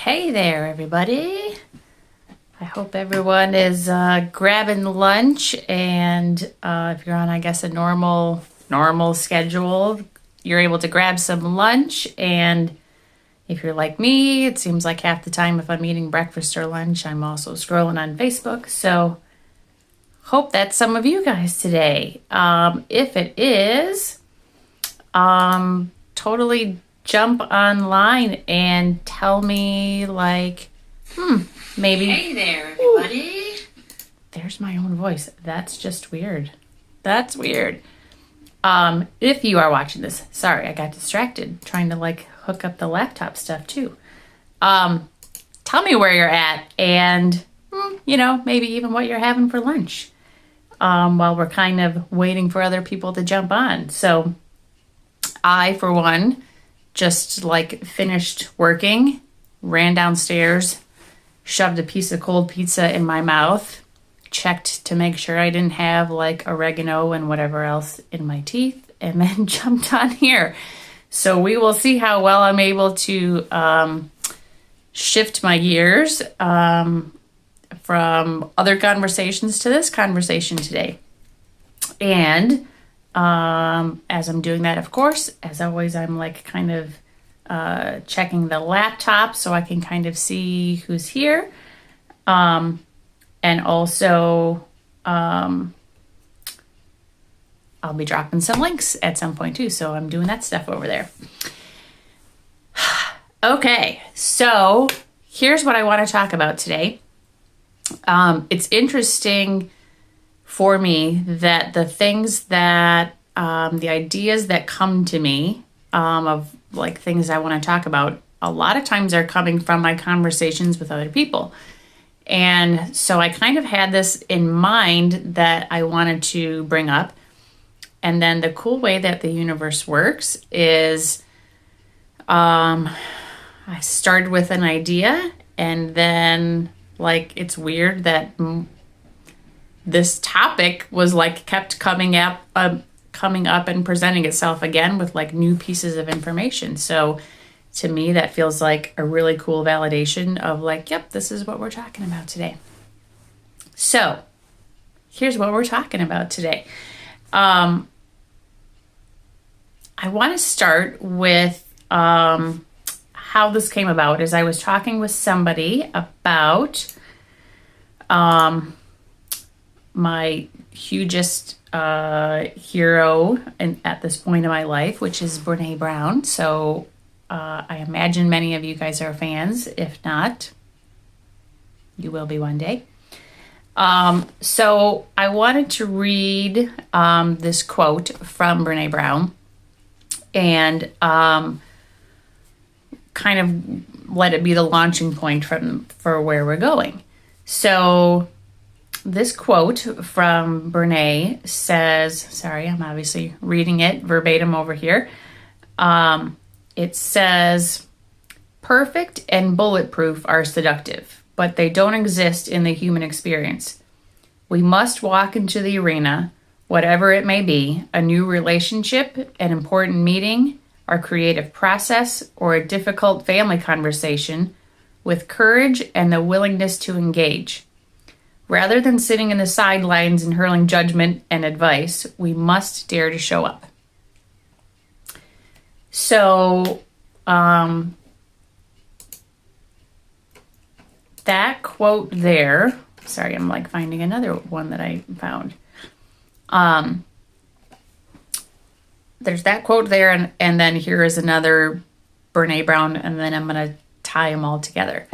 Hey there, everybody. I hope everyone is grabbing lunch, and if you're on, I guess, a normal schedule, you're able to grab some lunch. And if you're like me, it seems like half the time if I'm eating breakfast or lunch, I'm also scrolling on Facebook. So hope that's some of you guys today. If it is, totally jump online and tell me, like, maybe. Hey there, everybody. Ooh, there's my own voice. That's just weird. That's weird. If you are watching this, sorry, I got distracted trying to hook up the laptop stuff too. Tell me where you're at and, maybe even what you're having for lunch, while we're kind of waiting for other people to jump on. So I, for one, just finished working, ran downstairs, shoved a piece of cold pizza in my mouth, checked to make sure I didn't have oregano and whatever else in my teeth, and then jumped on here. So we will see how well I'm able to shift my gears from other conversations to this conversation today. And as I'm doing that, of course, as always, I'm kind of checking the laptop so I can kind of see who's here. And also, I'll be dropping some links at some point too. So I'm doing that stuff over there. Okay, so here's what I want to talk about today. It's interesting for me that the things that, the ideas that come to me, of things I want to talk about, a lot of times are coming from my conversations with other people. And so I kind of had this in mind that I wanted to bring up. And then the cool way that the universe works is, I started with an idea, and then it's weird that this topic was kept coming up and presenting itself again with new pieces of information. So to me, that feels like a really cool validation of yep, this is what we're talking about today. So here's what we're talking about today. I want to start with how this came about. As I was talking with somebody about my hugest hero at this point in my life, which is Brene Brown. So I imagine many of you guys are fans. If not, you will be one day. So I wanted to read this quote from Brene Brown and kind of let it be the launching point for where we're going. So this quote from Brene says, sorry, I'm obviously reading it verbatim over here. It says, "Perfect and bulletproof are seductive, but they don't exist in the human experience. We must walk into the arena, whatever it may be, a new relationship, an important meeting, our creative process, or a difficult family conversation, with courage and the willingness to engage. Rather than sitting in the sidelines and hurling judgment and advice, we must dare to show up." So, that quote there, sorry, I'm finding another one that I found. There's that quote there, and then here is another Brene Brown, and then I'm going to tie them all together.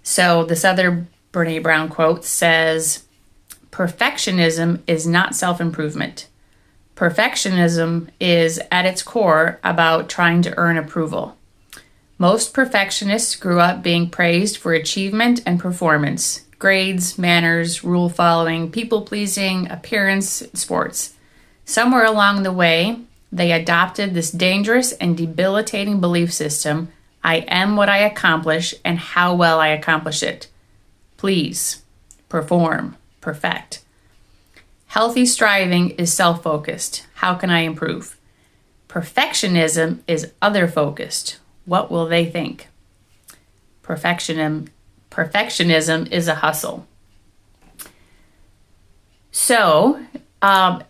So this other Brene Brown quote says, "Perfectionism is not self-improvement. Perfectionism is, at its core, about trying to earn approval. Most perfectionists grew up being praised for achievement and performance, grades, manners, rule following, people-pleasing, appearance, sports. Somewhere along the way, they adopted this dangerous and debilitating belief system: I am what I accomplish and how well I accomplish it. Please, perform, perfect. Healthy striving is self-focused. How can I improve? Perfectionism is other-focused. What will they think? Perfectionism is a hustle. So,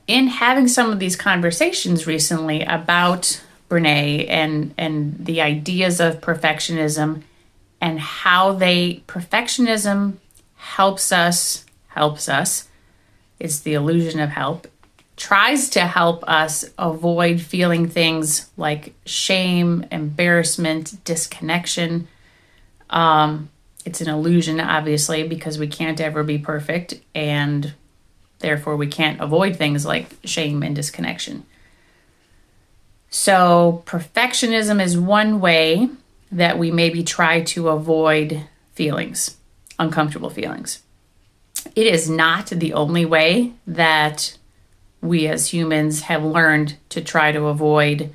in having some of these conversations recently about Brene and the ideas of perfectionism and how perfectionism helps us, it's the illusion of help, tries to help us avoid feeling things like shame, embarrassment, disconnection. It's an illusion, obviously, because we can't ever be perfect, and therefore we can't avoid things like shame and disconnection. So perfectionism is one way that we maybe try to avoid feelings, uncomfortable feelings. It is not the only way that we as humans have learned to try to avoid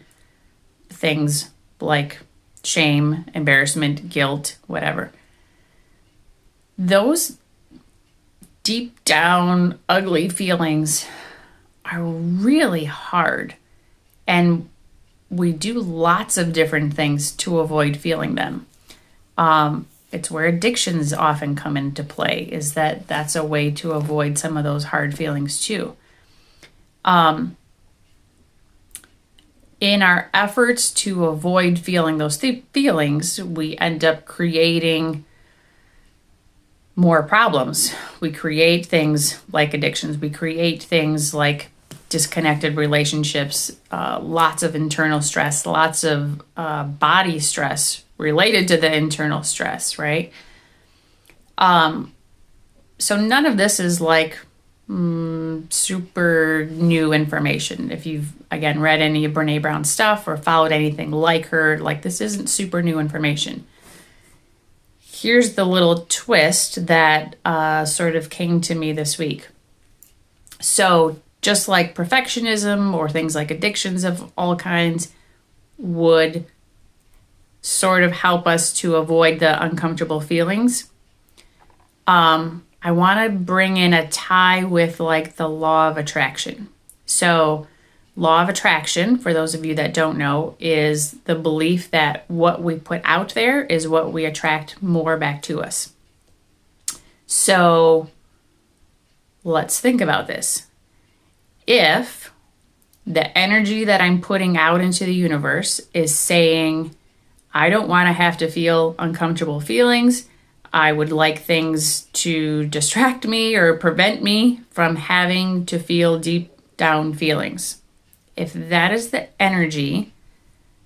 things like shame, embarrassment, guilt, whatever. Those deep down ugly feelings are really hard, and we do lots of different things to avoid feeling them. It's where addictions often come into play, is that's a way to avoid some of those hard feelings too. In our efforts to avoid feeling those feelings, we end up creating more problems. We create things like addictions. We create things like disconnected relationships, lots of internal stress, lots of body stress related to the internal stress, right? So none of this is like super new information. If you've, again, read any of Brene Brown's stuff or followed anything like her, like this isn't super new information. Here's the little twist that sort of came to me this week. So just like perfectionism or things like addictions of all kinds would sort of help us to avoid the uncomfortable feelings, I want to bring in a tie with like the law of attraction. So law of attraction, for those of you that don't know, is the belief that what we put out there is what we attract more back to us. So let's think about this. If the energy that I'm putting out into the universe is saying, I don't want to have to feel uncomfortable feelings, I would like things to distract me or prevent me from having to feel deep down feelings. If that is the energy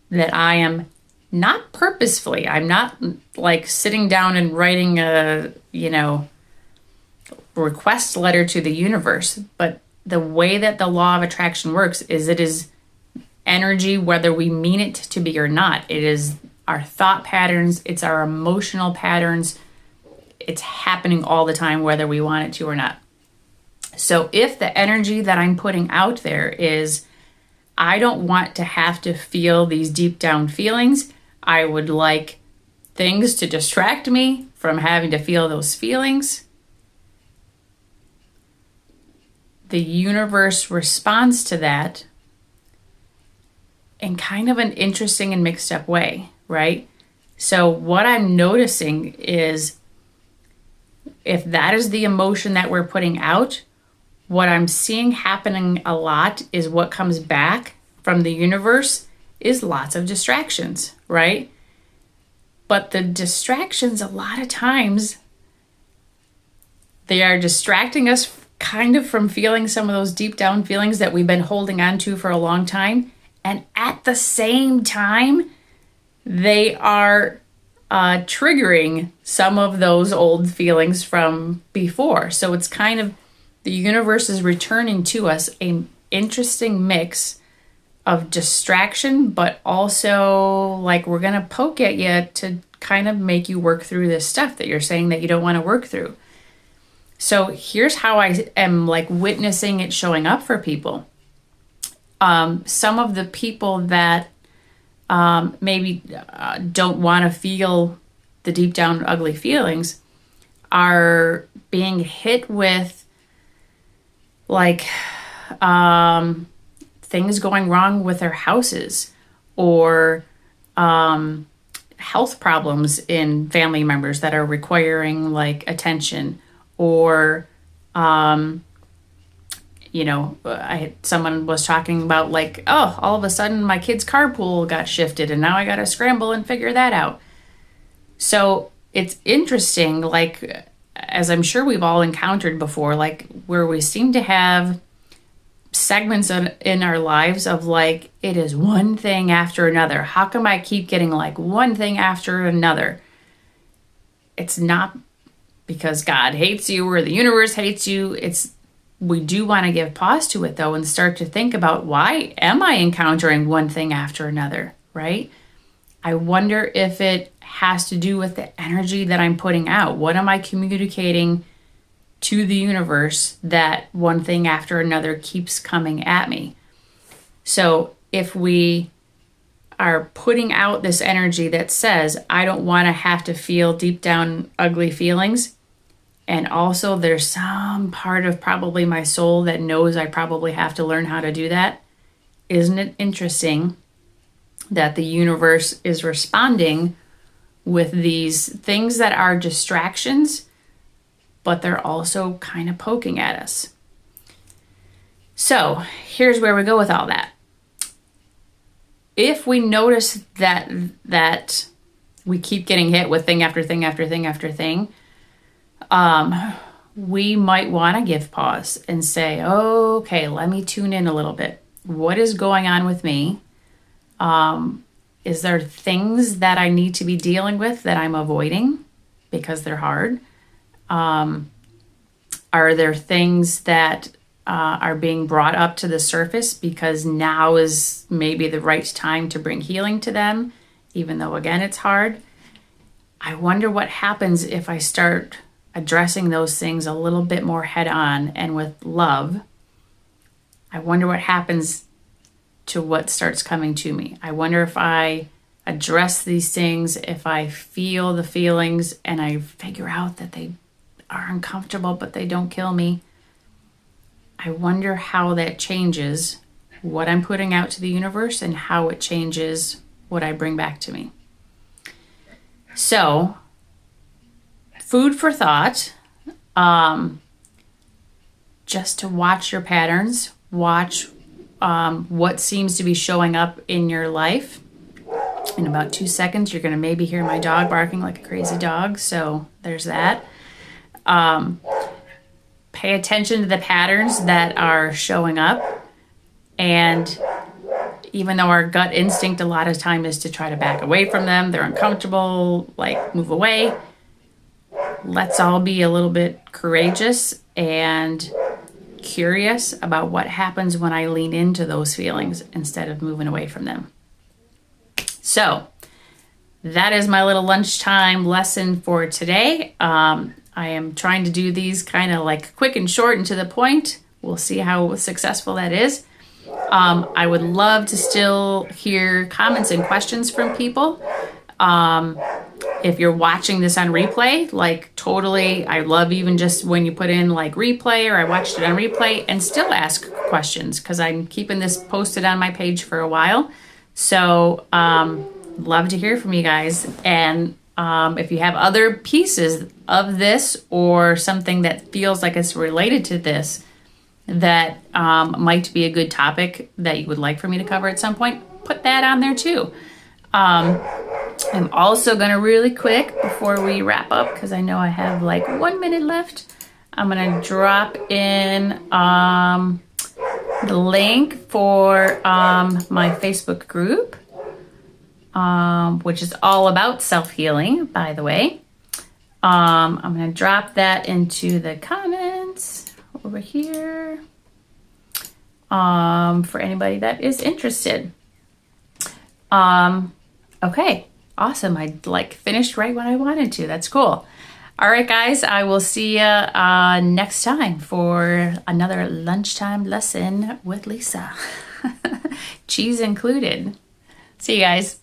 that I am not purposefully, I'm not like sitting down and writing a, request letter to the universe, but the way that the law of attraction works is it is energy, whether we mean it to be or not. It is our thought patterns, it's our emotional patterns. It's happening all the time, whether we want it to or not. So if the energy that I'm putting out there is, I don't want to have to feel these deep down feelings, I would like things to distract me from having to feel those feelings, the universe responds to that in kind of an interesting and mixed up way, right? So what I'm noticing is, if that is the emotion that we're putting out, what I'm seeing happening a lot is what comes back from the universe is lots of distractions, right? But the distractions, a lot of times, they are distracting us kind of from feeling some of those deep down feelings that we've been holding on to for a long time. And at the same time, they are triggering some of those old feelings from before. So it's kind of, the universe is returning to us an interesting mix of distraction, but also like we're going to poke at you to kind of make you work through this stuff that you're saying that you don't want to work through. So here's how I am like witnessing it showing up for people. Some of the people that maybe don't want to feel the deep down ugly feelings are being hit with like things going wrong with their houses, or health problems in family members that are requiring like attention, or someone was talking about like, oh, all of a sudden my kid's carpool got shifted and now I got to scramble and figure that out. So it's interesting, like, as I'm sure we've all encountered before, like where we seem to have segments in our lives of like, it is one thing after another. How come I keep getting like one thing after another? It's not because God hates you or the universe hates you. We do want to give pause to it though and start to think about, why am I encountering one thing after another, right? I wonder if it has to do with the energy that I'm putting out. What am I communicating to the universe that one thing after another keeps coming at me? So if we are putting out this energy that says, I don't want to have to feel deep down ugly feelings, and also there's some part of probably my soul that knows I probably have to learn how to do that, isn't it interesting that the universe is responding with these things that are distractions, but they're also kind of poking at us? So here's where we go with all that. If we notice that we keep getting hit with thing after thing after thing after thing, we might want to give pause and say, okay, let me tune in a little bit. What is going on with me? Is there things that I need to be dealing with that I'm avoiding because they're hard? Are there things that are being brought up to the surface because now is maybe the right time to bring healing to them, even though, again, it's hard? I wonder what happens if I start addressing those things a little bit more head on and with love. I wonder what happens to what starts coming to me. I wonder if I address these things, if I feel the feelings and I figure out that they are uncomfortable, but they don't kill me. I wonder how that changes what I'm putting out to the universe and how it changes what I bring back to me. So, food for thought, just to watch your patterns, watch what seems to be showing up in your life. In about 2 seconds, you're going to maybe hear my dog barking like a crazy dog. So there's that. Pay attention to the patterns that are showing up. And even though our gut instinct a lot of time is to try to back away from them, they're uncomfortable, like move away. Let's all be a little bit courageous and curious about what happens when I lean into those feelings instead of moving away from them. So that is my little lunchtime lesson for today. I am trying to do these kind of like quick and short and to the point. We'll see how successful that is. I would love to still hear comments and questions from people. If you're watching this on replay, like totally, I love even just when you put in like replay or I watched it on replay, and still ask questions because I'm keeping this posted on my page for a while. So love to hear from you guys. And if you have other pieces of this or something that feels like it's related to this that might be a good topic that you would like for me to cover at some point, put that on there too. I'm also going to really quick before we wrap up, because I know I have like 1 minute left, I'm going to drop in the link for my Facebook group, which is all about self-healing, by the way. I'm going to drop that into the comments over here for anybody that is interested. Okay, awesome. I finished right when I wanted to. That's cool. All right, guys, I will see you next time for another lunchtime lesson with Lisa. Cheese included. See you guys.